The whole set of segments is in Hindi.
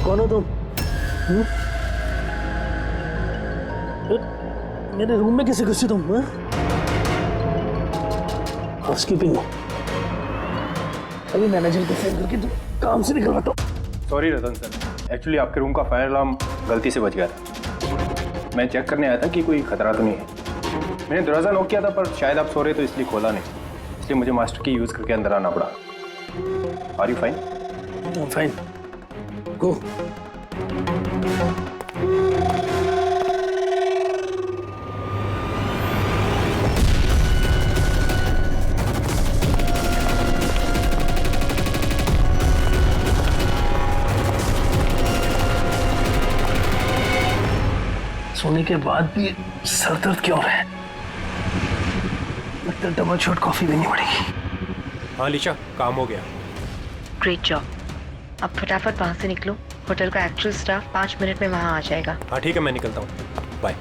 कौन हो तुम? मेरे रूम में कैसे घुसे तुम? हाउसकीपिंग हो? अभी मैनेजर को फोन करके तुम काम से निकलवाता हूँ। सॉरी रतन सर, एक्चुअली आपके रूम का फायर अलार्म गलती से बज गया था। मैं चेक करने आया था कि कोई खतरा तो नहीं है। मैंने दरवाज़ा नॉक किया था पर शायद आप सो रहे तो इसलिए खोला नहीं, इसलिए मुझे मास्टर की यूज़ करके अंदर आना पड़ा। Are you fine? Fine, go. सोने के बाद भी सर दर्द क्यों है? लगता है डबल शॉट कॉफी देनी पड़ेगी। हाँ लिशा, काम हो गया। Great job. अब फटाफट वहाँ से निकलो, होटल का एक्चुअल स्टाफ 5 मिनट में वहाँ आ जाएगा। हाँ ठीक है, मैं निकलता हूँ, बाय।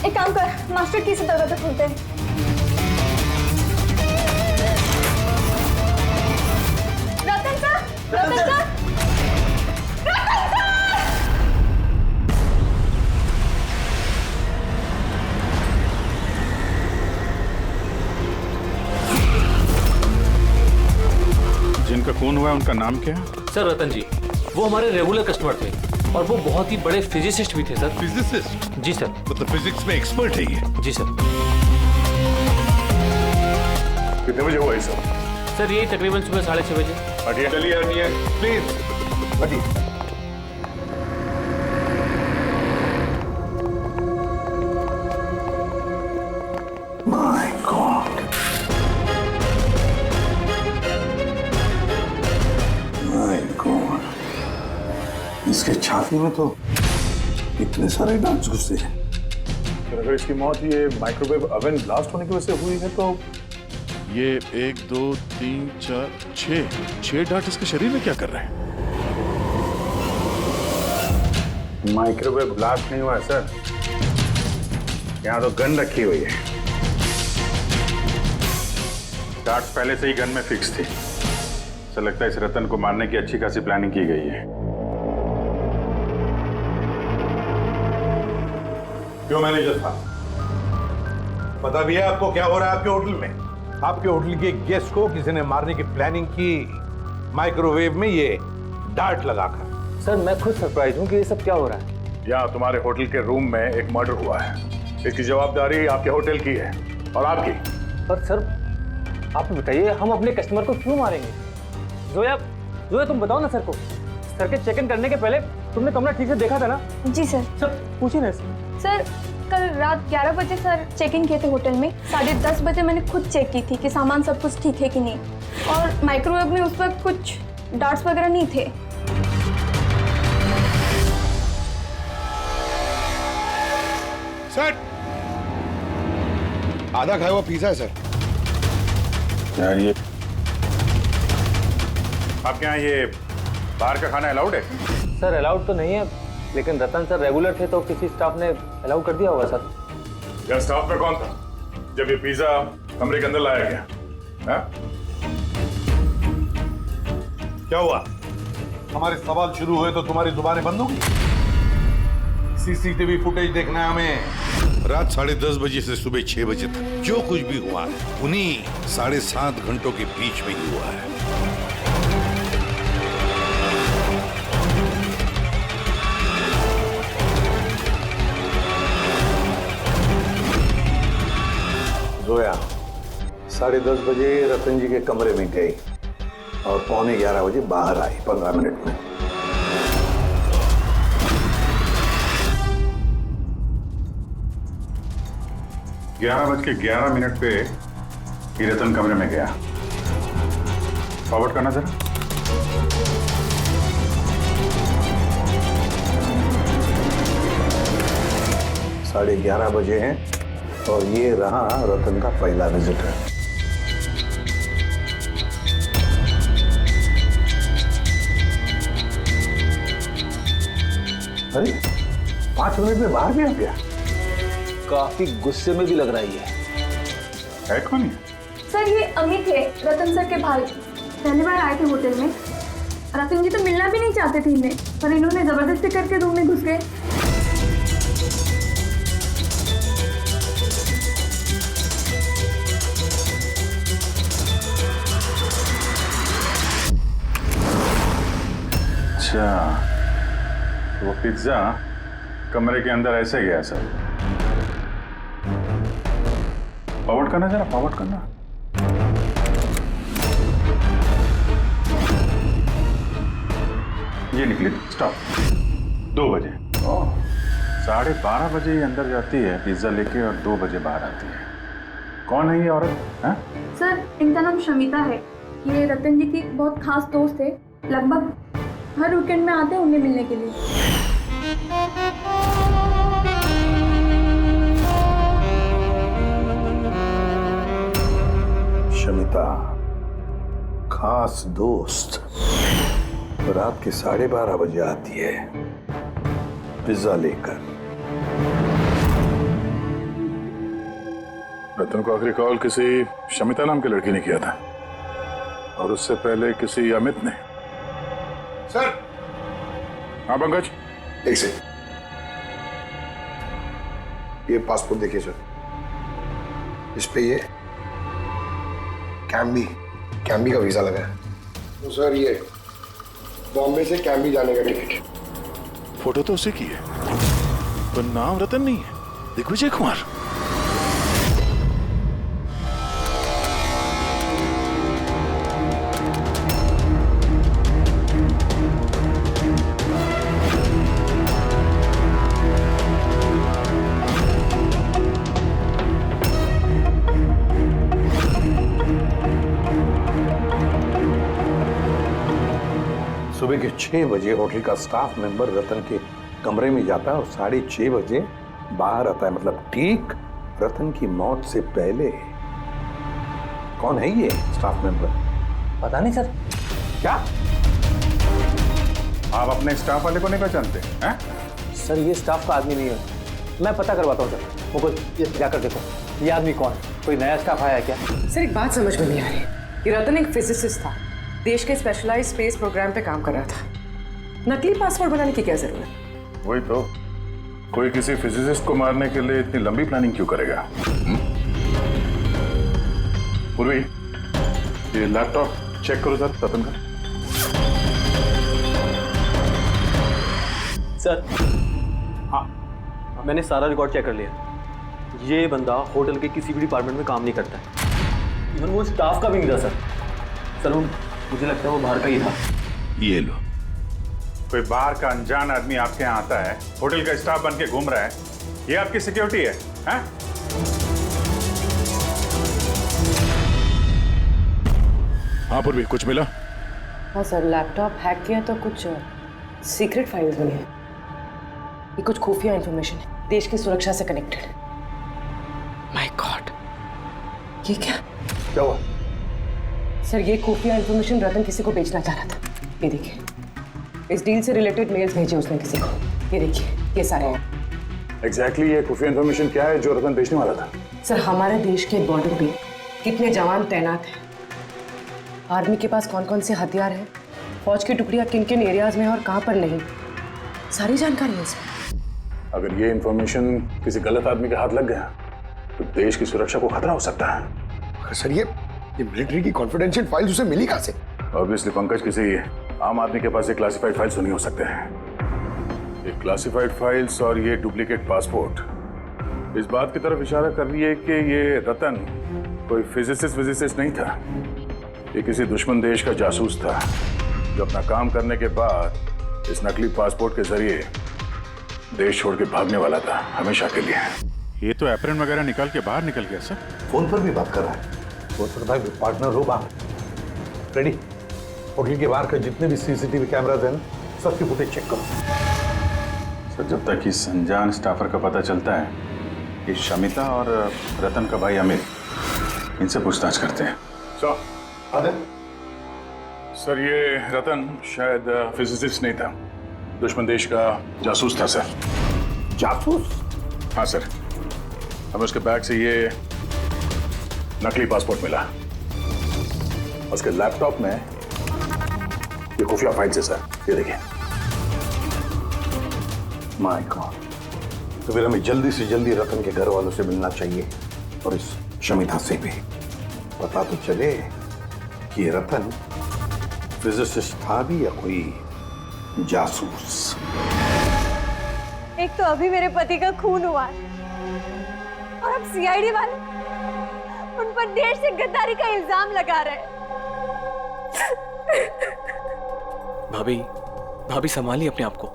एक काम कर, मास्टर की से दरवाजा खोलते हैं। रतन सर, रतन सर, रतन सर! जिनका खून हुआ है उनका नाम क्या है? सर रतन जी, वो हमारे रेगुलर कस्टमर थे और वो बहुत ही बड़े फिजिसिस्ट भी थे सर। फिजिसिस्ट? जी सर। मतलब फिजिक्स में एक्सपर्ट है ये? जी सर। कितने बजे हुआ ये सब? सर यही तकरीबन सुबह 6:30 बजे। हटिए, चलिए हटिए, प्लीज हटिए। माय गॉड, माय गॉड, इसके छाती में तो इतने सारे डांस घुसे हैं। फिर अगर इसकी मौत ये माइक्रोवेव ओवन ब्लास्ट होने की वजह से हुई है तो ये 1 2 3 4 6 डार्ट इसके शरीर में क्या कर रहे हैं? माइक्रोवेव ब्लास्ट नहीं हुआ है सर, यहाँ तो गन रखी हुई है। डार्ट्स पहले से ही गन में फिक्स थी। ऐसा लगता है इस रतन को मारने की अच्छी खासी प्लानिंग की गई है। क्यों मैनेजर साहब, पता भी है आपको क्या हो रहा है आपके होटल में? आपके होटल के गेस्ट को किसी ने मारने की प्लानिंग की, माइक्रोवेव में ये डार्ट लगाकर। सर मैं खुद सरप्राइज हूँ कि ये सब क्या हो रहा है। यहाँ तुम्हारे होटल के रूम में एक मर्डर हुआ है, इसकी जवाबदारी आपके होटल की है और आपकी। पर सर आप बताइए, हम अपने कस्टमर को क्यों मारेंगे? जोया, जोया तुम बताओ ना सर को। सर के चेक इन करने के पहले तुमने कमरा ठीक से देखा था ना? जी सर। सर पूछिए ना सर कल रात 11 बजे सर चेक इन किए थे होटल में। 10:30 बजे मैंने खुद चेक की थी कि सामान सब कुछ ठीक है कि नहीं, और माइक्रोवेव में उस वक्त कुछ डार्ट्स वगैरह नहीं थे। सर, आधा खाया हुआ पिज्जा है सर। यार ये आपके यहाँ ये बाहर का खाना अलाउड है? सर अलाउड तो नहीं है, लेकिन रतन सर रेगुलर थे तो किसी स्टाफ ने अलाउ कर दिया होगा सर। यार स्टाफ में कौन था जब ये पिज्जा कमरे के अंदर लाया गया? हा? क्या हुआ? हमारे सवाल शुरू हुए तो तुम्हारी जुबानें बंद हो गई। सीसीटीवी फुटेज देखना है हमें। रात 10:30 बजे से सुबह 6 बजे तक जो कुछ भी हुआ है उन्हीं 7.5 घंटों के बीच में ही हुआ है। जोया 10:30 बजे रतन जी के कमरे में गई और 11:15 बजे बाहर आई 15 मिनट में। ग्यारह बज के 11 मिनट पे ही रतन कमरे में गया। फॉरवर्ड करना सर। 11:30 बजे हैं और ये रहा रतन का पहला विजिटर। अरे 5 मिनट में बाहर भी आ गया। काफी गुस्से में भी लग रहा है। कौन है? सर ये अमित है, रतन सर के भाई। पहली बार आए थे होटल में। रतन जी तो मिलना भी नहीं चाहते थे इन्हें, पर इन्होंने जबरदस्ती करके रूम में घुस गए। अच्छा, वो पिज्जा कमरे के अंदर ऐसे गया सर। फॉरवर्ड करना जरा, फॉरवर्ड करना। ये निकली स्टॉप 2 बजे। ओह, 12:30 बजे ये अंदर जाती है पिज्जा लेके और 2 बजे बाहर आती है। कौन है ये औरत? हैं? सर इनका नाम शमिता है। ये रतन जी की बहुत खास दोस्त है। लगभग हर वीकेंड में आते हैं उन्हें मिलने के लिए। शमिता खास दोस्त रात के 12:30 बजे आती है पिज्जा लेकर। रतन को आखिरी कॉल किसी शमिता नाम की लड़की ने किया था और उससे पहले किसी अमित ने। सर। हाँ पंकज, एक सेकंड, ये पासपोर्ट देखिए सर। इस पे ये कैम्बी का वीजा लगा है। तो सर ये बॉम्बे से कैम्बी जाने का टिकट है। फोटो तो उसी की है पर नाम रतन नहीं है, दिग्विजय कुमार। सुबह के 6 बजे होटल का स्टाफ मेंबर रतन के कमरे में जाता है और 6:30 बजे बाहर आता है, मतलब ठीक रतन की मौत से पहले। कौन है ये स्टाफ मेंबर? पता नहीं सर। क्या आप अपने स्टाफ वाले को नहीं पहचानते हैं? सर ये स्टाफ का आदमी नहीं है, मैं पता करवाता हूँ सर। वो ये जाकर देखो ये आदमी कौन है, कोई नया स्टाफ आया है क्या? सर एक बात समझ में नहीं आ रही। ये रतन एक फिजिसिस्ट था, देश के स्पेशलाइज्ड स्पेस प्रोग्राम पे काम कर रहा था। नकली पासपोर्ट बनाने की क्या जरूरत? वही तो, कोई किसी फिजिसिस्ट को मारने के लिए इतनी लंबी प्लानिंग क्यों करेगा? पूर्वी, ये लैपटॉप चेक करो सर रतन का। सर हाँ, मैंने सारा रिकॉर्ड चेक कर लिया। ये बंदा होटल के किसी भी डिपार्टमेंट में काम नहीं करता है, इवन वो स्टाफ का भी नहीं था सर। सर मुझे लगता है वो बाहर का ही था। ये लो, कोई बाहर का अनजान आदमी आपके यहाँ आता है, होटल का स्टाफ बन के घूम रहा है, ये आपकी सिक्योरिटी है? हैं? हाँ पूर्वी, कुछ मिला? हाँ सर, लैपटॉप हैक किया तो कुछ सीक्रेट फाइल्स मिली है। ये कुछ खुफिया इंफॉर्मेशन है, देश की सुरक्षा से कनेक्टेड। माय गॉड, ये क्या हुआ? सर ये खुफिया इंफॉर्मेशन रतन किसी को बेचना चाह रहा था। ये देखिए, इस डील से रिलेटेड मेल्स भेजे उसने किसी को। ये देखिए, ये सारे हैं। एग्जैक्टली ये खुफिया इंफॉर्मेशन क्या है जो रतन बेचने वाला था? सर हमारे देश के बॉर्डर पे कितने जवान तैनात हैं, आर्मी के पास कौन कौन से हथियार हैं, फौज की टुकड़ियां किन किन एरियाज में और कहाँ पर नहीं, सारी जानकारी है इसमें। अगर ये इंफॉर्मेशन किसी गलत आदमी के हाथ लग गया तो देश की सुरक्षा को खतरा हो सकता है। सर ये मिलिट्री की कॉन्फिडेंशियल फाइल्स उसे मिली कहाँ से? ऑब्वियसली पंकज, किसी आम आदमी के पास ये क्लासिफाइड फाइल्स नहीं हो सकते हैं। ये क्लासिफाइड फाइल्स और ये डुप्लीकेट पासपोर्ट इस बात की तरफ इशारा कर रही है कि ये रतन कोई फिजिसिस्ट नहीं था, ये किसी दुश्मन देश का जासूस था जो अपना काम करने के बाद इस नकली पासपोर्ट के जरिए देश छोड़ के भागने वाला था हमेशा के लिए। ये तो एप्रन वगैरह निकाल के बाहर निकल गया सर। फोन पर भी बात कर रहा है। फोन पर भाई पार्टनर हो बाहर। रेडी, होटल के बाहर के जितने भी सीसीटीवी कैमराज हैं ना, सबकी फुटेज चेक करो। सर जब तक इस अनजान स्टाफर का पता चलता है ये शमिता और रतन का भाई अमित, इनसे पूछताछ करते हैं। सर ये रतन शायद फिजिसिस्ट नहीं था, दुश्मन देश का जासूस था सर। जासूस? हाँ सर, हमें उसके बैग से ये नकली पासपोर्ट मिला। उसके लैपटॉप में ये खुफिया फाइल्स है सर, ये देखिए। माय गॉड, तो फिर हमें जल्दी से जल्दी रतन के घर वालों से मिलना चाहिए और इस शमिता से भी पता तो चले कि ये रतन फिजिसिस्ट था भी या कोई जासूस। एक तो अभी मेरे पति का खून हुआ है और अब सीआईडी वाले उन पर देश से गद्दारी का इल्जाम लगा रहे हैं। भाभी भाभी संभालिए अपने आप को।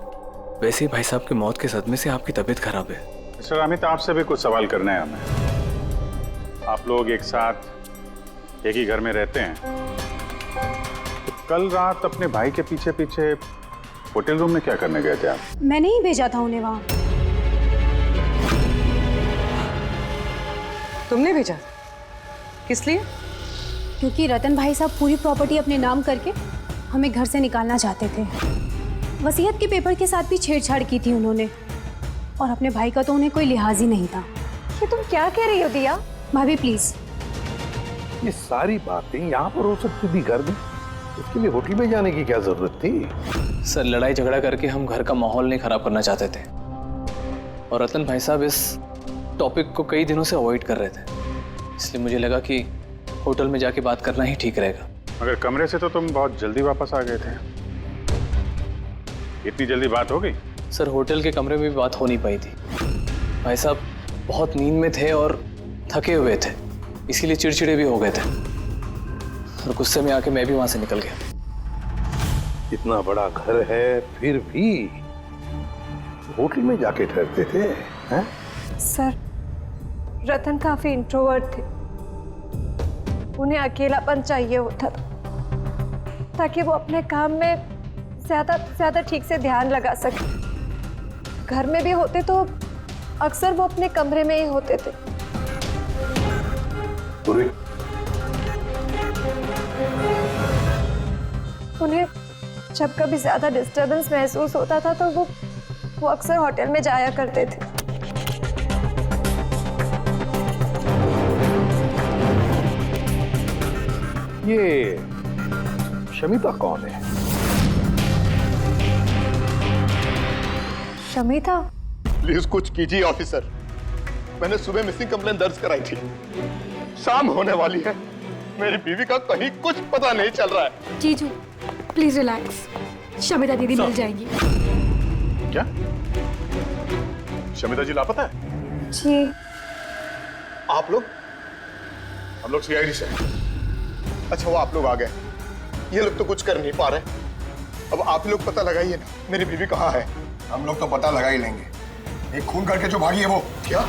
वैसे ही भाई साहब की मौत के सदमे से आपकी तबीयत खराब है। मिस्टर अमित, आपसे भी कुछ सवाल करने हैं हमें। आप लोग एक साथ एक ही घर में रहते हैं, तो कल रात अपने भाई के पीछे पीछे होटल रूम में क्या करने गए थे आप? मैंने ही भेजा था उन्हें वहां। तुमने भेजा? किस लिए? क्योंकि रतन भाई साहब पूरी प्रॉपर्टी अपने नाम करके हमें घर से निकालना चाहते थे। वसीयत के पेपर के साथ भी छेड़छाड़ की थी उन्होंने, और अपने भाई का तो उन्हें कोई लिहाज ही नहीं था। ये तुम क्या कह रही हो दिया? भाभी प्लीज। ये सारी बातें यहाँ पर हो सकती थी घर में, इसके लिए होटल में जाने की क्या जरूरत थी? सर लड़ाई झगड़ा करके हम घर का माहौल नहीं खराब करना चाहते थे, और रतन भाई साहब इस टॉपिक को कई दिनों से अवॉइड कर रहे थे, इसलिए मुझे लगा कि होटल में जाके बात करना ही ठीक रहेगा। मगर कमरे से तो तुम बहुत जल्दी वापस आ गए थे, इतनी जल्दी बात हो गई? सर होटल के कमरे में भी बात हो नहीं पाई थी। भाई साहब बहुत नींद में थे और थके हुए थे, इसीलिए चिड़चिड़े भी हो गए थे, और गुस्से में आके मैं भी वहां से निकल गया। इतना बड़ा घर है फिर भी होटल में जाके ठहरते थे हैं? सर, रतन काफी इंट्रोवर्ट थे, उन्हें अकेलापन चाहिए होता था ताकि वो अपने काम में ज्यादा ठीक से ध्यान लगा सके। घर में भी होते तो अक्सर वो अपने कमरे में ही होते थे। उन्हें जब कभी ज्यादा डिस्टरबेंस महसूस होता था तो वो अक्सर होटल में जाया करते थे। ये शमिता कौन है? शमिता? प्लीज कुछ कीजिए ऑफिसर, मैंने सुबह मिसिंग कंप्लेन दर्ज कराई थी, शाम होने वाली है, मेरी बीवी का कहीं कुछ पता नहीं चल रहा है। जीजू प्लीज रिलैक्स, शमिता दीदी मिल जाएंगी। क्या शमिता जी लापता है? जी। आप लोग? हम लोग सीआईडी से। अच्छा, वो आप लोग आ गए, ये लोग तो कुछ कर नहीं पा रहे, अब आप लोग पता लगाइए ना मेरी बीवी कहाँ है। हम लोग तो पता लगा ही लेंगे, एक खून करके जो भागी है वो। क्या?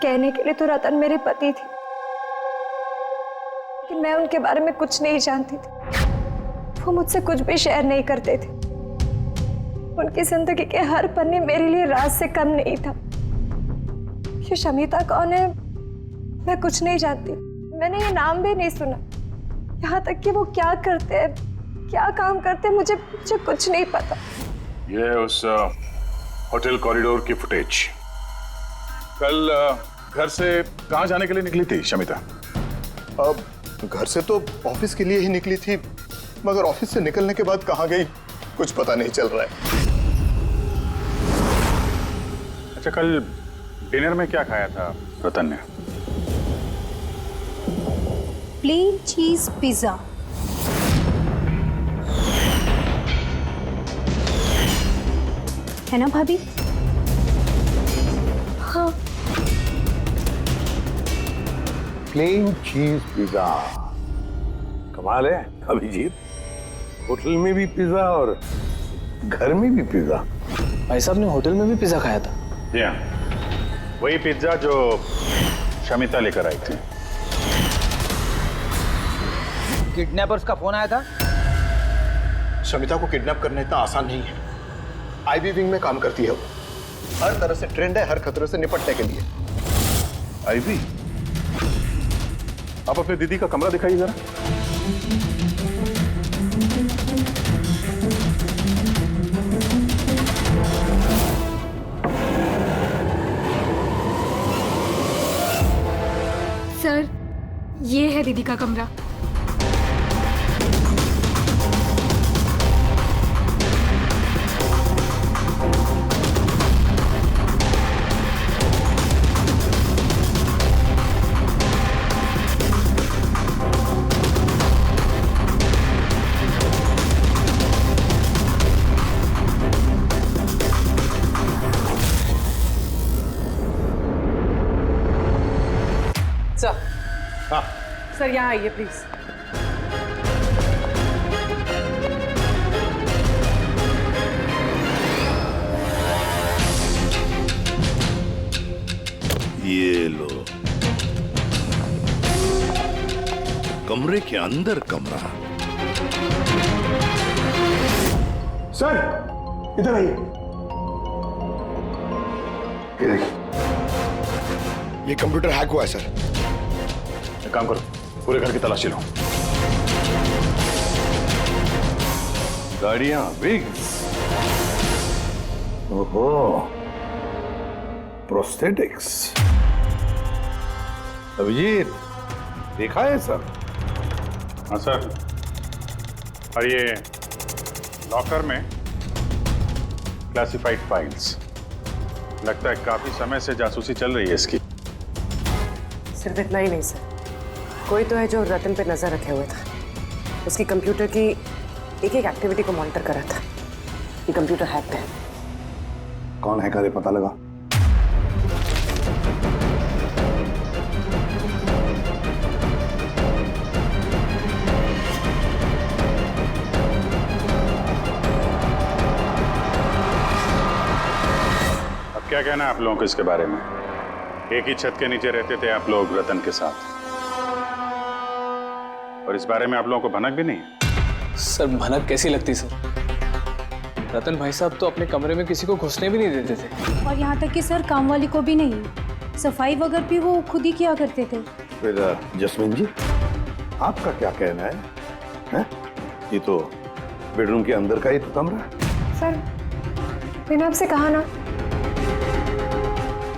कहने के लिए तो रतन मेरे पति थे, लेकिन मैं उनके बारे में कुछ नहीं जानती थी। वो मुझसे कुछ भी शेयर नहीं करते थे। उनकी जिंदगी के हर पन्ने मेरे लिए राज से कम नहीं था। ये शमिता कौन है मैं कुछ नहीं जानती, मैंने ये नाम भी नहीं सुना। यहाँ तक कि वो क्या करते हैं, क्या काम करते हैं, मुझे कुछ नहीं पता। ये उस होटल कॉरिडोर की फुटेज। कल घर से कहाँ जाने के लिए निकली थी शमिता? अब घर से तो ऑफिस के लिए ही निकली थी, मगर ऑफिस से निकलने के बाद कहाँ गई कुछ पता नहीं चल रहा है। अच्छा, कल डिनर में क्या खाया था रतन ने? प्लेन चीज पिज्जा। है ना भाभी? हाँ। प्लेन चीज पिज्जा, कमाल है अभिजीत, होटल में भी पिज्जा और घर में भी पिज्जा। भाई साहब ने होटल में भी पिज्जा खाया था? वही पिज्जा जो शमिता लेकर आई थी। किडनैपर्स का फोन आया था? शमिता को किडनैप करना इतना आसान नहीं है। आईबी विंग में काम करती है वो, हर तरह से ट्रेंड है हर खतरे से निपटने के लिए। आईवी, आप अपने दीदी का कमरा दिखाइए जरा। सर, ये है दीदी का कमरा। सर, हाँ सर यहाँ आइए प्लीज। ये लो, कमरे के अंदर कमरा। सर इधर आइए। ये कंप्यूटर हैक हुआ है सर। एक काम करो, पूरे घर की तलाशी लो। गाड़ियां, विग्स। ओहो, प्रोस्थेटिक्स। अभिजीत, देखा है सर? हाँ सर। और ये लॉकर में क्लासिफाइड फाइल्स। लगता है काफी समय से जासूसी चल रही है इसकी। सिर्फ इतना ही नहीं सर, कोई तो है जो रतन पे नजर रखे हुए था। उसकी कंप्यूटर की एक एक एक्टिविटी को मॉनिटर कर रहा था। ये कंप्यूटर हैक है। कौन है करे पता लगा? अब क्या कहना है आप लोगों को इसके बारे में? एक ही छत के नीचे रहते थे आप लोग रतन के साथ, और इस बारे में आप लोगों को भनक भी नहीं है? सर भनक कैसी लगती सर? रतन भाई साहब तो अपने कमरे में किसी को घुसने भी नहीं देते थे। और यहाँ तक कि सर काम वाली को भी नहीं, सफाई वगैरह भी वो खुद ही किया करते थे। फिर जस्मीन जी, आपका क्या कहना है? हैं? ये तो बेडरूम के अंदर का ही तो कमरा है। सर मैंने आपसे कहा ना,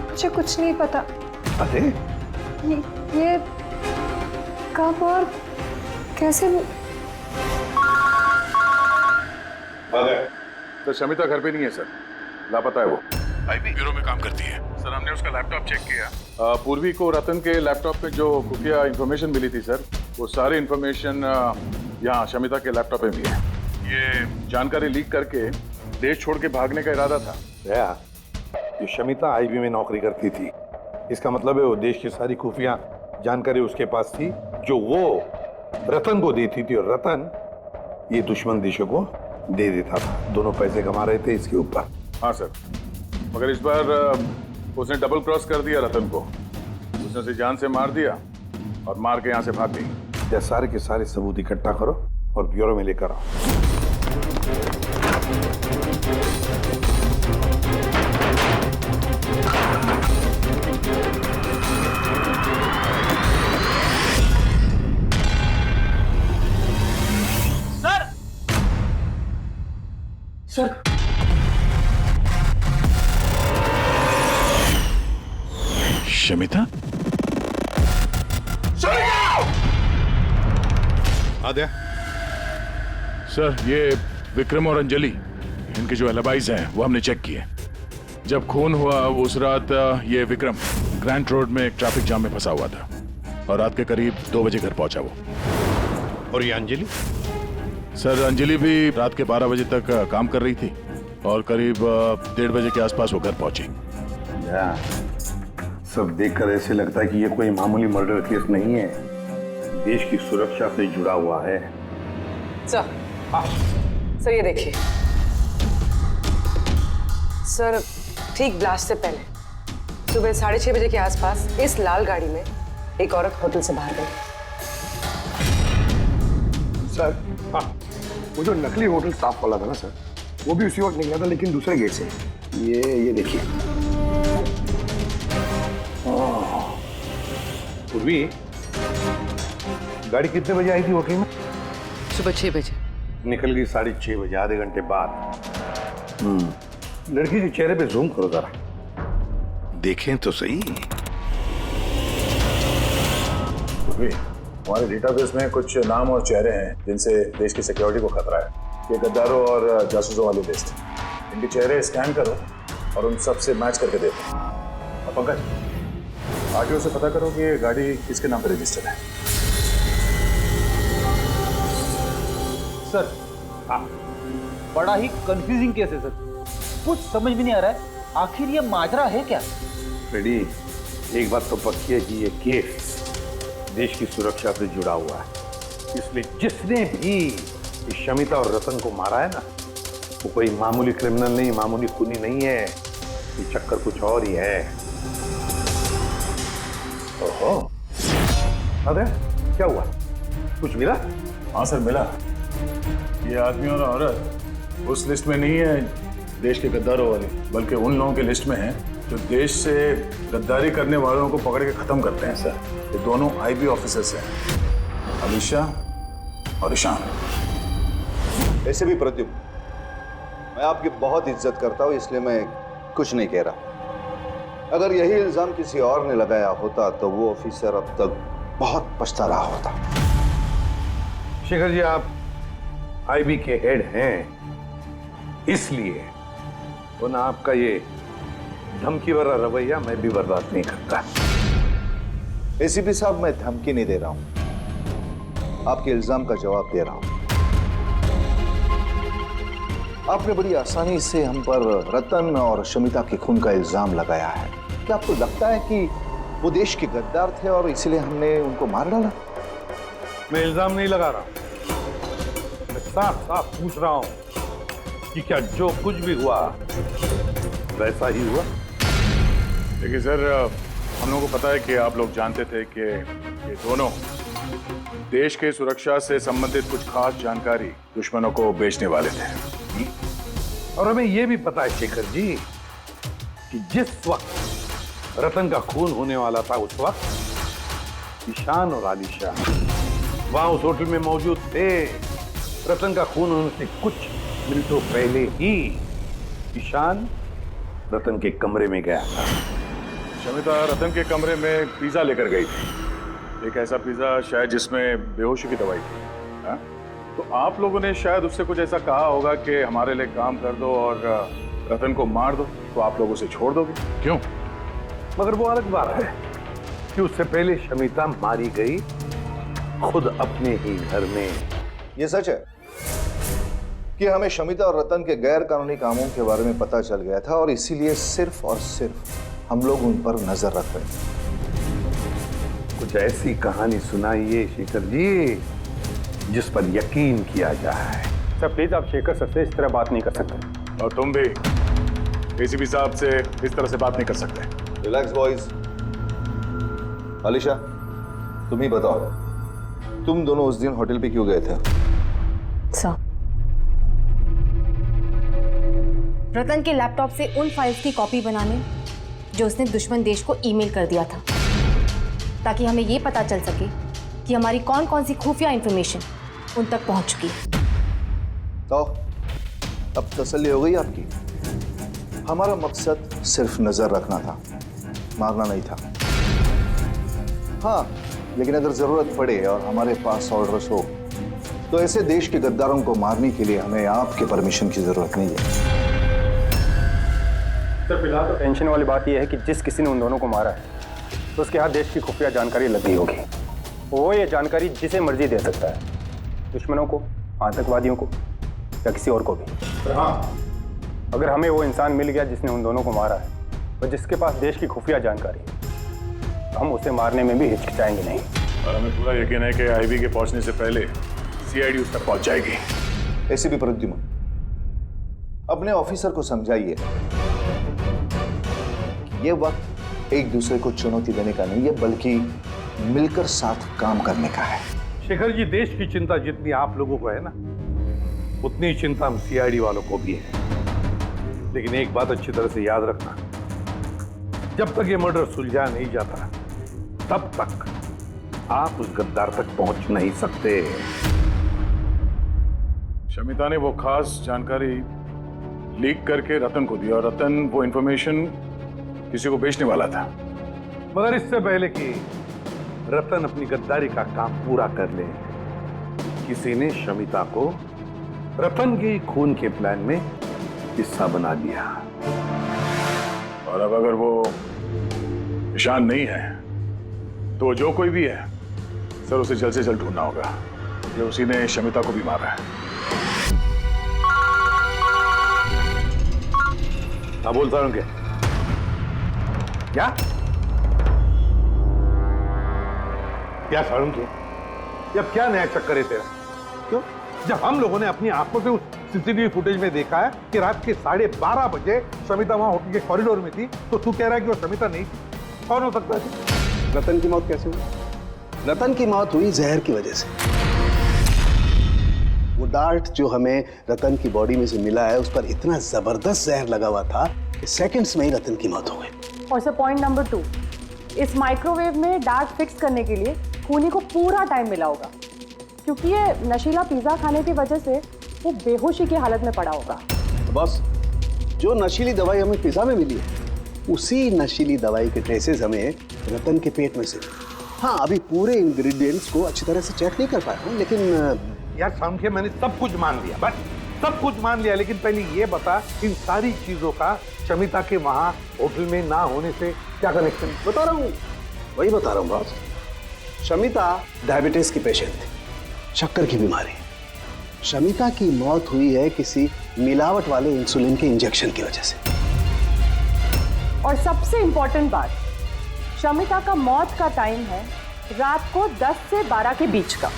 मुझे कुछ नहीं पता। अरे ये कब और कैसे? तो शमिता घर पे नहीं है सर, लापता है वो। आईबी ब्यूरो में काम करती है सर। हमने उसका लैपटॉप चेक किया। पूर्वी को रतन के लैपटॉप पे जो खुफिया इंफॉर्मेशन मिली थी सर, वो सारी इंफॉर्मेशन यहाँ शमिता के लैपटॉप में भी है। ये जानकारी लीक करके देश छोड़ के भागने का इरादा था। ये शमिता आईबी में नौकरी करती थी, इसका मतलब है वो देश की सारी खुफिया जानकारी उसके पास थी, जो वो रतन को देती थी, और रतन ये दुश्मन देशों को दे देता था। दोनों पैसे कमा रहे थे इसके ऊपर। हाँ सर, मगर इस बार उसने डबल क्रॉस कर दिया रतन को। उसने उसे जान से मार दिया और मार के यहाँ से भाग गई। या सारे के सारे सबूत इकट्ठा करो और ब्यूरो में लेकर आओ। सर शमिता? आद्या, सर ये विक्रम और अंजलि, इनके जो एलिबाइज हैं वो हमने चेक किए। जब खून हुआ उस रात ये विक्रम ग्रैंड रोड में एक ट्रैफिक जाम में फंसा हुआ था और रात के करीब 2 बजे घर पहुंचा वो। और ये अंजलि? सर अंजलि भी रात के 12 बजे तक काम कर रही थी और करीब 1:30 बजे के आसपास वो घर पहुंची। सब देखकर ऐसे लगता है कि ये कोई मामूली मर्डर केस नहीं है, देश की सुरक्षा से जुड़ा हुआ है। सर, सर ये देखिए सर, ठीक ब्लास्ट से पहले सुबह 6:30 बजे के आसपास इस लाल गाड़ी में एक औरत होटल से बाहर गई। सर वो जो नकली होटल स्टाफ वाला था ना सर, वो भी उसी वक्त निकला था, लेकिन दूसरे गेट से। ये देखिए। पूर्वी, गाड़ी कितने बजे आई थी होटल में? सुबह 6 बजे। निकल गई 6:30 बजे, आधे घंटे बाद। लड़की के चेहरे पे जूम करो जरा। देखें तो सही। हमारे डेटाबेस में कुछ नाम और चेहरे हैं जिनसे देश की सिक्योरिटी को खतरा है। ये गद्दारों और जासूसों वाली लिस्ट। इनके चेहरे स्कैन करो और उन सब से मैच करके देखो। और पंकज, आरटीओ से पता करो कि ये गाड़ी किसके नाम पर रजिस्टर्ड है। सर, बड़ा ही कंफ्यूजिंग केस है सर, कुछ समझ भी नहीं आ रहा है आखिर ये माजरा है क्या। फ्रेडी, एक बात तो पक्की है कि ये केस देश की सुरक्षा से जुड़ा हुआ है। इसलिए जिसने भी इस शमिता और रतन को मारा है ना, वो कोई मामूली क्रिमिनल नहीं, मामूली खूनी नहीं है। ये चक्कर कुछ और ही है। ओहो, अरे क्या हुआ, कुछ मिला? हाँ सर, मिला। ये आदमी और औरत उस लिस्ट में नहीं है देश के गद्दारों वाली, बल्कि उन लोगों की लिस्ट में है जो देश से गद्दारी करने वालों को पकड़ के खत्म करते हैं सर। ये दोनों आईबी ऑफिसर्स हैं, अलीशा और ईशान। ऐसे भी प्रद्युम्न, मैं आपकी बहुत इज्जत करता हूँ, इसलिए मैं कुछ नहीं कह रहा। अगर यही इल्जाम किसी और ने लगाया होता तो वो ऑफिसर अब तक बहुत पछता रहा होता। शेखर जी, आप आईबी के हेड हैं, इसलिए तो ना आपका ये धमकी भरा रवैया मैं भी बर्दाश्त नहीं करता। एसीपी साहब, मैं धमकी नहीं दे रहा हूं, आपके इल्जाम का जवाब दे रहा हूं। आपने बड़ी आसानी से हम पर रतन और शमिता के खून का इल्जाम लगाया है। क्या आपको लगता है कि वो देश के गद्दार थे और इसीलिए हमने उनको मार डाला? मैं इल्जाम नहीं लगा रहा, मैं साफ साफ पूछ रहा हूं कि क्या जो कुछ भी हुआ वैसा ही हुआ? देखिए सर, हम लोगों को पता है कि आप लोग जानते थे कि ये दोनों देश के सुरक्षा से संबंधित कुछ खास जानकारी दुश्मनों को बेचने वाले थे। और हमें यह भी पता है शेखर जी कि जिस वक्त रतन का खून होने वाला था, उस वक्त ईशान और आलिशा वहां उस होटल में मौजूद थे। रतन का खून होने से कुछ मिनटों पहले ही ईशान रतन के कमरे में गया था। शमिता रतन के कमरे में पिज्जा लेकर गई थी, एक ऐसा पिज्जा शायद जिसमें बेहोशी की दवाई थी। हा? तो आप लोगों ने शायद उससे कुछ ऐसा कहा होगा कि हमारे लिए काम कर दो और रतन को मार दो, तो आप लोग उसे छोड़ दोगे। क्यों? मगर वो अलग बात है कि उससे पहले शमिता मारी गई खुद अपने ही घर में। ये सच है कि हमें शमिता और रतन के गैर कानूनी कामों के बारे में पता चल गया था और इसीलिए सिर्फ और सिर्फ हम लोग उन पर नजर रख रहे थे। कुछ ऐसी कहानी सुनाइए शेखर जी जिस पर यकीन किया जाए। सर प्लीज, आप शेखर सर से इस तरह बात नहीं कर सकते। और तुम भी एसीपी साहब से इस तरह से बात नहीं कर सकते। Relax boys. अलीशा, तुम ही बताओ, तुम दोनों उस दिन होटल पे क्यों गए थे? सर, रतन के लैपटॉप से उन फाइल्स की कॉपी बनाने जो उसने दुश्मन देश को ईमेल कर दिया था, ताकि हमें ये पता चल सके कि हमारी कौन कौन सी खुफिया इंफॉर्मेशन उन तक पहुंच चुकी है। तो अब तसल्ली हो गई आपकी? हमारा मकसद सिर्फ नजर रखना था, मारना नहीं था। हाँ, लेकिन अगर जरूरत पड़े और हमारे पास ऑर्डर्स हो तो ऐसे देश के गद्दारों को मारने के लिए हमें आपके परमिशन की जरूरत नहीं है। सर फिलहाल तो टेंशन वाली बात यह है कि जिस किसी ने उन दोनों को मारा है तो उसके हाथ देश की खुफिया जानकारी लग गई होगी। वो ये जानकारी जिसे मर्जी दे सकता है, दुश्मनों को, आतंकवादियों को या किसी और को भी। हाँ, अगर हमें वो इंसान मिल गया जिसने उन दोनों को मारा है और जिसके पास देश की खुफिया जानकारी है, तो हम उसे मारने में भी हिचकिचाएंगे नहीं। और हमें पूरा यकीन है कि आईबी के पहुंचने से पहले सीआईडी उस तक पहुंच जाएगी। एसीपी प्रद्युम्न, अपने ऑफिसर को समझाइए ये वक्त एक दूसरे को चुनौती देने का नहीं है, बल्कि मिलकर साथ काम करने का है। शेखर जी, देश की चिंता जितनी आप लोगों को है ना, उतनी चिंता हम सीआईडी वालों को भी है। लेकिन एक बात अच्छी तरह से याद रखना, जब तक ये मर्डर सुलझा नहीं जाता तब तक आप उस गद्दार तक पहुंच नहीं सकते। शमिता ने वो खास जानकारी लीक करके रतन को दी और रतन वो इंफॉर्मेशन किसी को बेचने वाला था। मगर इससे पहले कि रतन अपनी गद्दारी का काम पूरा कर ले, किसी ने शमिता को रतन के खून के प्लान में हिस्सा बना लिया। और अब अगर वो ईशान नहीं है तो जो कोई भी है सर, उसे जल्द से जल्द ढूंढना होगा। ये उसी ने शमिता को भी मारा है। हाँ, बोलता हूं क्या क्या सारुण के, अब क्या नया चक्कर है तेरा? क्यों? जब हम लोगों ने अपनी आंखों से उस सीसीटीवी फुटेज में देखा है कि रात के 12:30 बजे शमिता वहां होटल के कॉरिडोर में थी, तो तू कह रहा है कि वो शमिता नहीं थी। कौन हो सकता है? रतन की मौत कैसे हुई? रतन की मौत हुई जहर की वजह से। वो डार्ट जो हमें रतन की बॉडी में से मिला है, उस पर इतना जबरदस्त जहर लगा हुआ था कि सेकंड्स में ही रतन की मौत हो गई। और सर पॉइंट नंबर 2, इस माइक्रोवेव में डार्ट फिक्स करने के लिए खूनी को पूरा टाइम मिला होगा, क्योंकि ये नशीला पिज्जा खाने की वजह से वो बेहोशी की हालत में पड़ा होगा। तो बस जो नशीली दवाई हमें पिज्जा में मिली है, उसी नशीली दवाई के ट्रेसेस हमें रतन के पेट में से। हाँ, अभी पूरे इंग्रेडिएंट्स को अच्छी तरह से चेक नहीं कर पाया हूँ, लेकिन यार सामने मैंने सब कुछ मान लिया, बस सब कुछ मान लिया, लेकिन पहले ये बता, इन सारी चीजों का शमिता के वहां होटल में ना होने से क्या कनेक्शन? बता रहा हूँ, वही बता रहा हूँ बॉस। शमिता डायबिटीज की पेशेंट थी, शक्कर की बीमारी। शमिता की मौत हुई है किसी मिलावट वाले इंसुलिन के इंजेक्शन की वजह से। और सबसे इंपॉर्टेंट बात, शमिता का मौत का टाइम है रात को 10 से 12 के बीच का।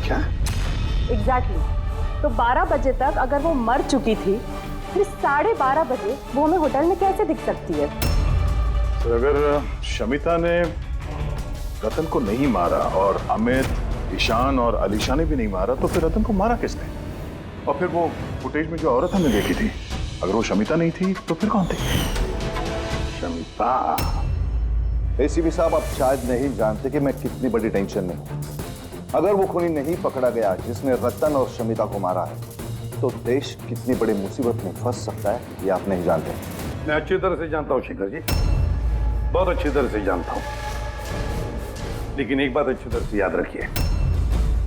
क्या? एग्जैक्टली। तो 12 बजे तक अगर वो मर चुकी थी, फिर 12:30 बजे वो हमें होटल में कैसे दिख सकती है? तो अगर शमिता ने रतन को नहीं मारा और अमित, ईशान और अलीशा ने भी नहीं मारा, तो फिर रतन को मारा किसने? और फिर वो फुटेज में जो औरत हमने देखी थी, अगर वो शमिता नहीं थी तो फिर कौन थी? शमिता। एसीपी साहब, आप शायद नहीं जानते कि मैं कितनी बड़ी टेंशन में हूं। अगर वो खूनी नहीं पकड़ा गया जिसने रतन और शमिता को मारा है, तो देश कितनी बड़ी मुसीबत में फंस सकता है, ये आप नहीं जानते। मैं अच्छी तरह से जानता हूँ शेखर जी, बहुत अच्छी तरह से जानता हूँ, लेकिन एक बात अच्छी तरह से याद रखिए,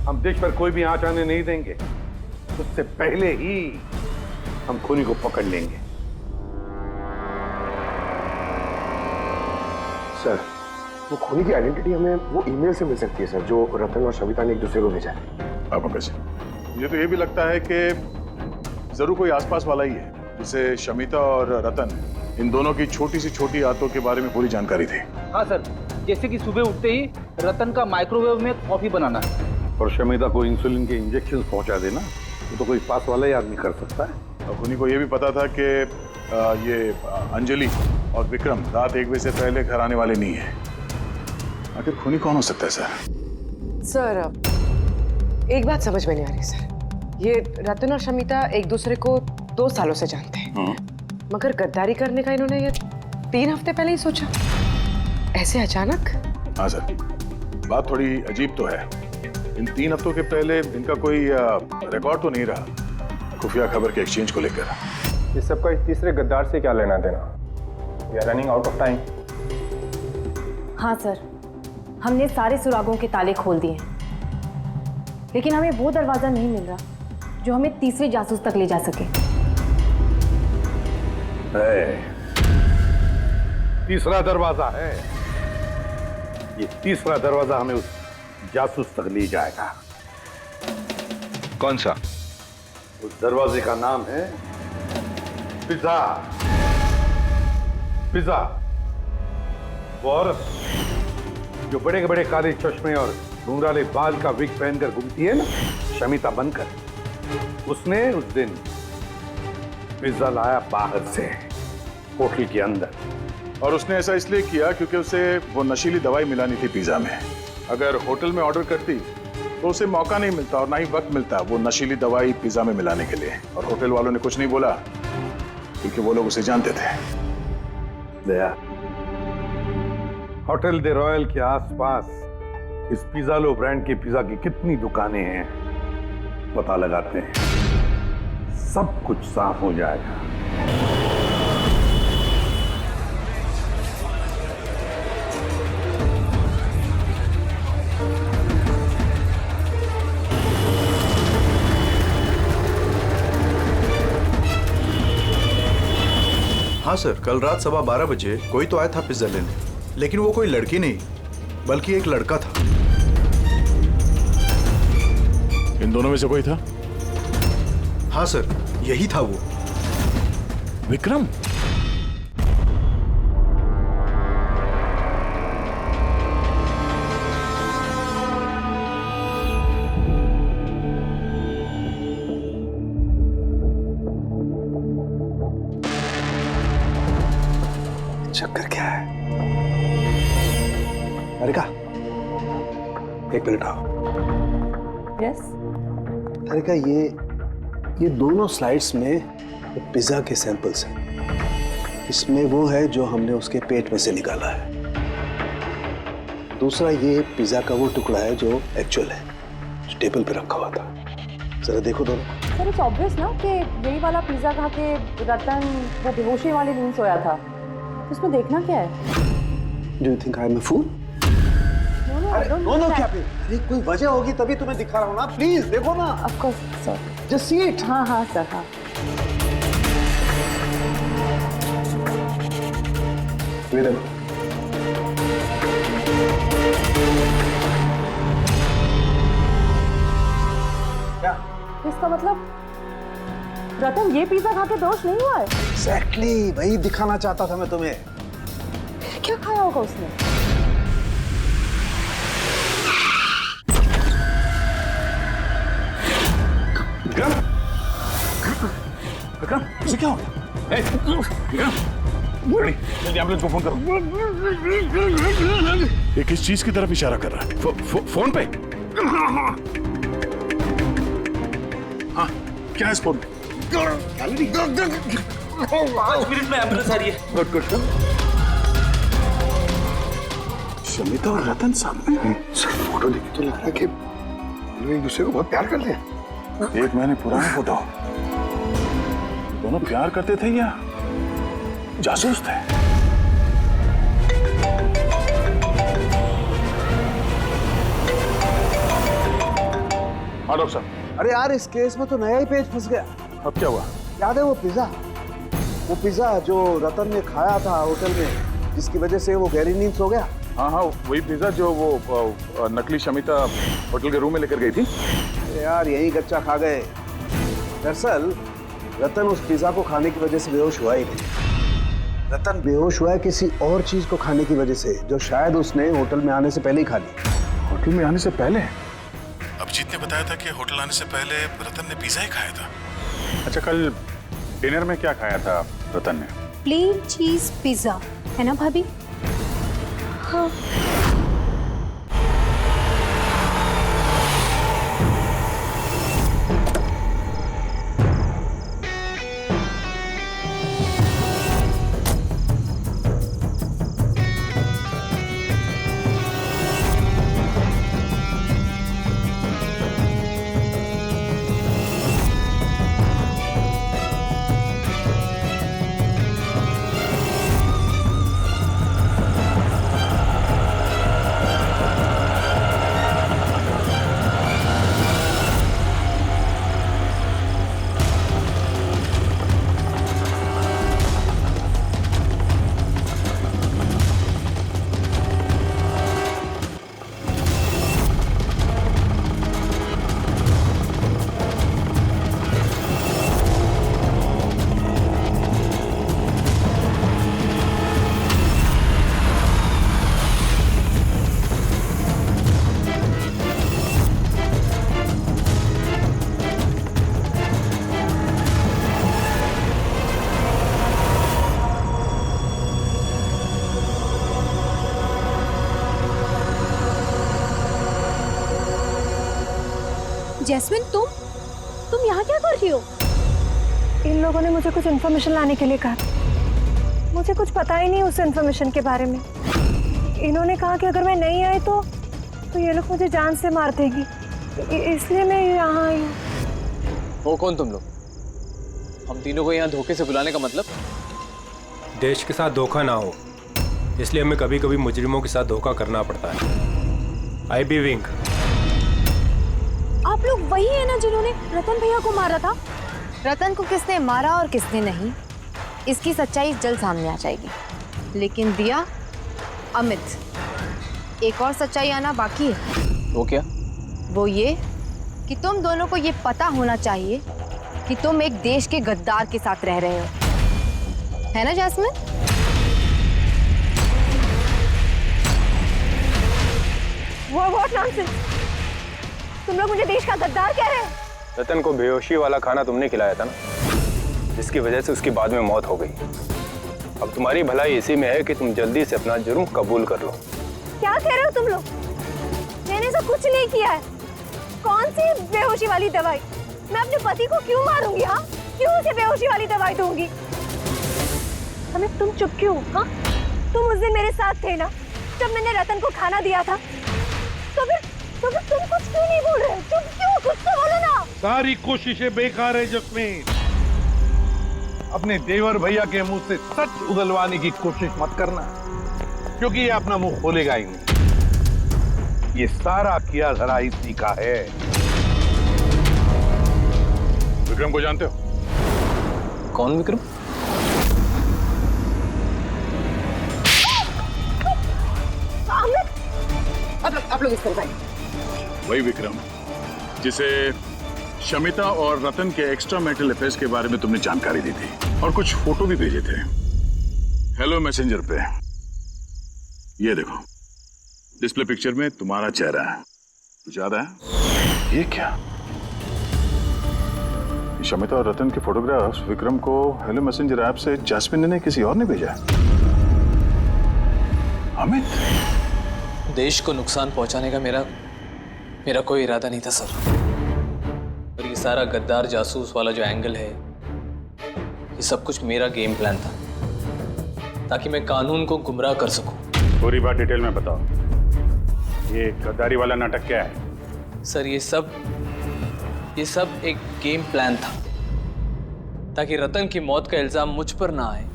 हम देश पर कोई भी आंच आने नहीं देंगे। उससे पहले ही हम खूनी को पकड़ लेंगे। सर, वो खूनी की आइडेंटिटी हमें वो ईमेल से मिल सकती है सर, जो रतन और शमिता ने एक दूसरे को भेजा है। आपको कैसे? मुझे तो ये भी लगता है कि जरूर कोई आसपास वाला ही है जिसे शमिता और रतन, इन दोनों की छोटी सी छोटी आदतों के बारे में पूरी जानकारी थी। हाँ सर, जैसे कि सुबह उठते ही रतन का माइक्रोवेव में कॉफी बनाना और शमिता को इंसुलिन के इंजेक्शन पहुंचा देना, वो तो कोई पास वाला ही आदमी कर सकता है। और खूनी को ये भी पता था कि ये अंजलि और विक्रम रात 1 बजे से पहले घर आने वाले नहीं है। आखिर खूनी कौन हो सकता है सर? सर, एक बात समझ में नहीं आ रही सर। ये रतन और शमिता एक दूसरे को 2 सालों से जानते हैं, मगर गद्दारी करने का इन्होंने ये 3 हफ्ते पहले ही सोचा, ऐसे अचानक? हाँ सर, बात थोड़ी अजीब तो है। इन 3 हफ्तों के पहले इनका कोई रिकॉर्ड तो नहीं रहा खुफिया खबर के एक्सचेंज को लेकर। इस सबका इस तीसरे गद्दार से क्या लेना देना? We are running out of time. हाँ सर, हमने सारे सुरागों के ताले खोल दिए, लेकिन हमें वो दरवाजा नहीं मिल रहा जो हमें तीसरे जासूस तक ले जा सके। तीसरा दरवाजा है, ये तीसरा दरवाजा हमें उस जासूस तक ले जाएगा। कौन सा? उस दरवाजे का नाम है पिज्जा। पिज्जा, वो औरत जो बड़े बड़े काले चश्मे और घुंघराले बाल का विग पहनकर घूमती है ना, शमिता बनकर, उसने उस दिन पिज्जा लाया बाहर से होटल के अंदर। और उसने ऐसा इसलिए किया क्योंकि उसे वो नशीली दवाई मिलानी थी पिज्जा में। अगर होटल में ऑर्डर करती तो उसे मौका नहीं मिलता और ना ही वक्त मिलता वो नशीली दवाई पिज्जा में मिलाने के लिए। और होटल वालों ने कुछ नहीं बोला क्योंकि वो लोग उसे जानते थे। दया, होटल दे रॉयल के आसपास इस पिज़्ज़ालो ब्रांड के पिज्जा की कितनी दुकानें हैं पता लगाते हैं, सब कुछ साफ हो जाएगा। हाँ सर, कल रात 12:15 बजे कोई तो आया था पिज्जा लेने, लेकिन वो कोई लड़की नहीं बल्कि एक लड़का था। इन दोनों में से कोई था? हाँ सर, यही था वो। विक्रम? चक्कर क्या है? अरिका, एक मिनट आओ। यस। अरिका, ये दोनों स्लाइड्स में पिज्जा के सैंपल्स हैं। इसमें वो है जो हमने उसके पेट में से निकाला है। दूसरा ये पिज्जा का वो टुकड़ा है जो एक्चुअल है, जो टेबल पे रखा हुआ था। जरा देखो दोनों। सर, इट्स ऑब्वियस ना कि यही वाला पिज्जा खा के रतन वो बेहोशी वाली नींद सोया था। उसमें देखना क्या है? Do you think I am a fool? No क्या पे? अरे कोई वजह होगी तभी तुम्हें दिखा रहा हूँ ना। प्लीज देखो ना। Of course sir. Just see it. हाँ हाँ सर, हाँ। वेट अ क्या? इसका मतलब रतन ये पिज्जा खा के बेहोश नहीं हुआ है? एग्जैक्टली वही दिखाना चाहता था मैं तुम्हें। क्या खाया होगा उसने? विक्रम, विक्रम, उसे क्या हो गया? विक्रम, जल्दी एम्बुलेंस को फोन करो। ये किस चीज की तरफ इशारा कर रहा है? फोन पे? हाँ, क्या है इस फोन पे? 5 मिनट में एम्बुलेंस आ रही है। Good good. शमिता और रतन सामने। सिर्फ फोटो देखी तो लग रहा है कि लोग एक दूसरे को बहुत प्यार करते हैं। 1 महीने पुराना फोटो। दोनों प्यार करते थे या जासूस थे? हाँ डॉक्टर साहब। अरे यार, इस केस में तो नया ही पेज फंस गया। अब क्या हुआ? याद है वो पिज्जा जो रतन ने खाया था होटल में, जिसकी वजह से वो गहरी नींद सो गया? हाँ हाँ, वही पिज्जा जो वो नकली शमिता होटल के रूम में लेकर गई थी। यार यही कच्चा खा गए। दरअसल रतन उस पिज्जा को खाने की वजह से बेहोश हुआ ही नहीं। रतन बेहोश हुआ है किसी और चीज को खाने की वजह से, जो शायद उसने होटल में आने से पहले ही खा ली। होटल में आने से पहले? अभिजीत ने बताया था कि होटल आने से पहले रतन ने पिज्जा ही खाया था। अच्छा, कल डिनर में क्या खाया था रतन ने? प्लेन चीज पिज्जा, है ना भाभी? हाँ। जैस्मिन, तुम यहाँ क्या कर रही हो? इन लोगों ने मुझे कुछ इन्फॉर्मेशन लाने के लिए कहा। मुझे कुछ पता ही नहीं उस इन्फॉर्मेशन के बारे में। इन्होंने कहा कि अगर मैं नहीं आई तो ये लोग मुझे जान से मार देंगी, इसलिए मैं यहाँ आई हूँ। वो कौन तुम लोग? हम तीनों को यहाँ धोखे से बुलाने का मतलब? देश के साथ धोखा ना हो, इसलिए हमें कभी कभी मुजरिमों के साथ धोखा करना पड़ता है। IB wing. आप लोग वही है ना जिन्होंने रतन भैया को मारा था? रतन को किसने मारा और किसने नहीं, इसकी सच्चाई जल्द सामने आ जाएगी। लेकिन दिया, अमित, एक और सच्चाई आना बाकी है। वो क्या? वो ये कि तुम दोनों को ये पता होना चाहिए कि तुम एक देश के गद्दार के साथ रह रहे हो, है ना जैस्मिन? What nonsense! तुम लोग मुझे देश का गद्दार कह रहे हैं? रतन को बेहोशी वाला खाना तुमने खिलाया था ना, जिसकी वजह से उसकी बाद में मौत हो गई। अब तुम्हारी भलाई इसी में है कि तुम जल्दी से अपना जुर्म कबूल कर लो। क्या कह रहे हो तुम लोग? मैंने ऐसा कुछ नहीं किया है। कौन सी बेहोशी वाली दवाई? मैं अपने पति को क्यों मारूंगी? हाँ, क्यों उसे बेहोशी वाली दवाई दूंगी? हमें तुम चुप क्यों? हाँ, तुम उस दिन मेरे साथ थे ना, जब मैंने रतन को खाना दिया था। तो फिर तुम कुछ क्यों नहीं बोल रहे? चुप क्यों? कुछ तो बोलो ना। सारी कोशिशें बेकार है जस्मीन। अपने देवर भैया के मुंह से सच उगलवाने की कोशिश मत करना, क्योंकि ये अपना मुंह खोलेगा ही नहीं। ये सारा किया धरा इसी का है। विक्रम को जानते हो? कौन विक्रम? आप लोग इसको बताइए। वही विक्रम जिसे शमिता और रतन के एक्स्ट्रा मैरिटल अफेयर्स के बारे में तुमने जानकारी दी थी और कुछ फोटो भी भेजे थे हेलो मैसेंजर पे। ये देखो, डिस्प्ले पिक्चर में तुम्हारा चेहरा है। कुछ याद है? ये क्या? शमिता और रतन के फोटोग्राफ्स विक्रम को हेलो मैसेंजर ऐप से जैस्मिन ने किसी और ने भेजा। अमित, देश को नुकसान पहुंचाने का मेरा कोई इरादा नहीं था सर। और ये सारा गद्दार जासूस वाला जो एंगल है, ये सब कुछ मेरा गेम प्लान था, ताकि मैं कानून को गुमराह कर सकूं। पूरी बात डिटेल में बताओ। ये गद्दारी वाला नाटक क्या है? सर ये सब एक गेम प्लान था, ताकि रतन की मौत का इल्जाम मुझ पर ना आए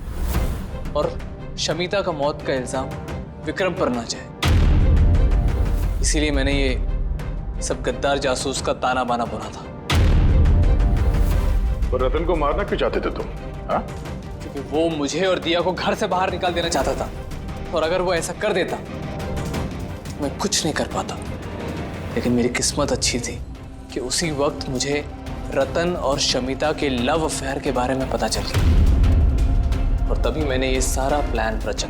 और शमिता का मौत का इल्जाम विक्रम पर ना जाए। इसीलिए मैंने ये सब गद्दार जासूस का ताना बाना बुना था। और रतन को मारना क्यों चाहते थे तुम? हाँ? क्योंकि वो मुझे और दिया को घर से बाहर निकाल देना चाहता था, और अगर वो ऐसा कर देता तो मैं कुछ नहीं कर पाता। लेकिन मेरी किस्मत अच्छी थी कि उसी वक्त मुझे रतन और शमिता के लव अफेयर के बारे में पता चल गया, और तभी मैंने ये सारा प्लान रचा।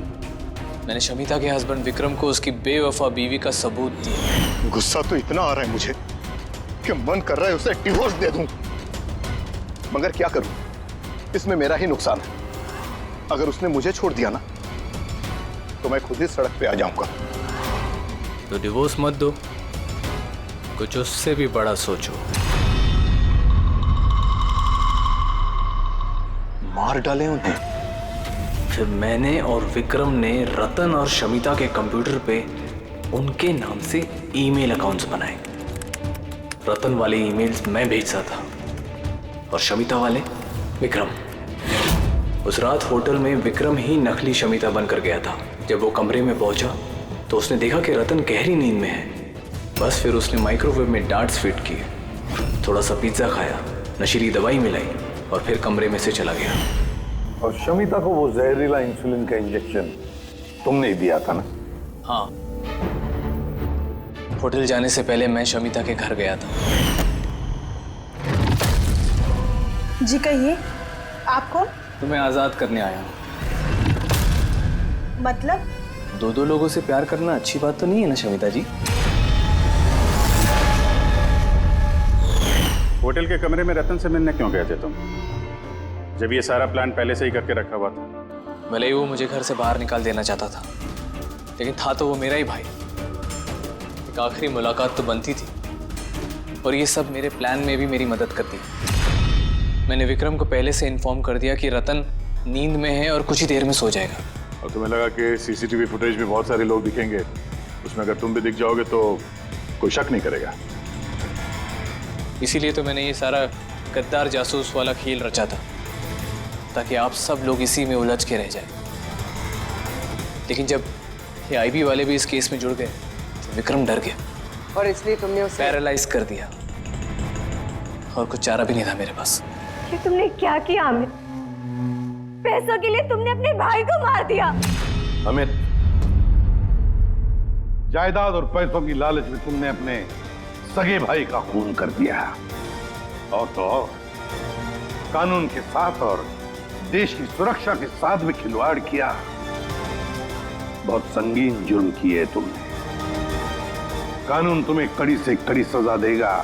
मैंने शमिता के हस्बैंड विक्रम को उसकी बेवफा बीवी का सबूत दिया। गुस्सा तो इतना आ रहा है मुझे कि मन कर रहा है उसे डिवोर्स दे दूं, मगर क्या करूं? इसमें मेरा ही नुकसान है। अगर उसने मुझे छोड़ दिया ना, तो मैं खुद ही सड़क पे आ जाऊंगा। तो डिवोर्स मत दो, कुछ उससे भी बड़ा सोचो। मार डालें उन्हें। फिर मैंने और विक्रम ने रतन और शमिता के कंप्यूटर पे उनके नाम से ईमेल अकाउंट्स बनाए। रतन वाले ईमेल्स मैं भेजता था और शमिता वाले विक्रम। उस रात होटल में विक्रम ही नकली शमिता बनकर गया था। जब वो कमरे में पहुंचा तो उसने देखा कि रतन गहरी नींद में है। बस फिर उसने माइक्रोवेव में डार्ट्स फिट किए, थोड़ा सा पिज्जा खाया, नशीली दवाई मिलाई और फिर कमरे में से चला गया। और शमिता को वो जहरीला इंसुलिन का इंजेक्शन तुमने ही दिया था ना? हाँ, होटल जाने से पहले मैं शमिता के घर गया था। जी कहिए, आप कौन? तुम्हें आजाद करने आया हूँ। मतलब? दो लोगों से प्यार करना अच्छी बात तो नहीं है ना शमिता जी? होटल के कमरे में रतन से मिलने क्यों गए थे तुम, जब ये सारा प्लान पहले से ही करके रखा हुआ था? भले ही वो मुझे घर से बाहर निकाल देना चाहता था, लेकिन था तो वो मेरा ही भाई। एक आखिरी मुलाकात तो बनती थी, और ये सब मेरे प्लान में भी मेरी मदद करती है। मैंने विक्रम को पहले से इन्फॉर्म कर दिया कि रतन नींद में है और कुछ ही देर में सो जाएगा। और तुम्हें लगा कि सीसीटीवी फुटेज में बहुत सारे लोग दिखेंगे, उसमें अगर तुम भी दिख जाओगे तो कोई शक नहीं करेगा। इसीलिए तो मैंने ये सारा गद्दार जासूस वाला खेल रचा था, ताकि आप सब लोग इसी में उलझ के रह जाए। लेकिन जब ये आईबी वाले भी इस केस में जुड़ गए तो विक्रम डर गया और इसलिए तुमने उसे पैरालाइज कर दिया, और कुछ चारा भी नहीं था मेरे पास। ये तुमने क्या किया अमित? पैसों के लिए तुमने अपने भाई को मार दिया। अमित, जायदाद और पैसों की लालच में तुमने अपने सगे भाई का खून कर दिया, और तो और कानून के साथ और देश की सुरक्षा के साथ भी खिलवाड़ किया। बहुत संगीन जुर्म किए तुमने। कानून तुम्हें कड़ी से कड़ी सजा देगा।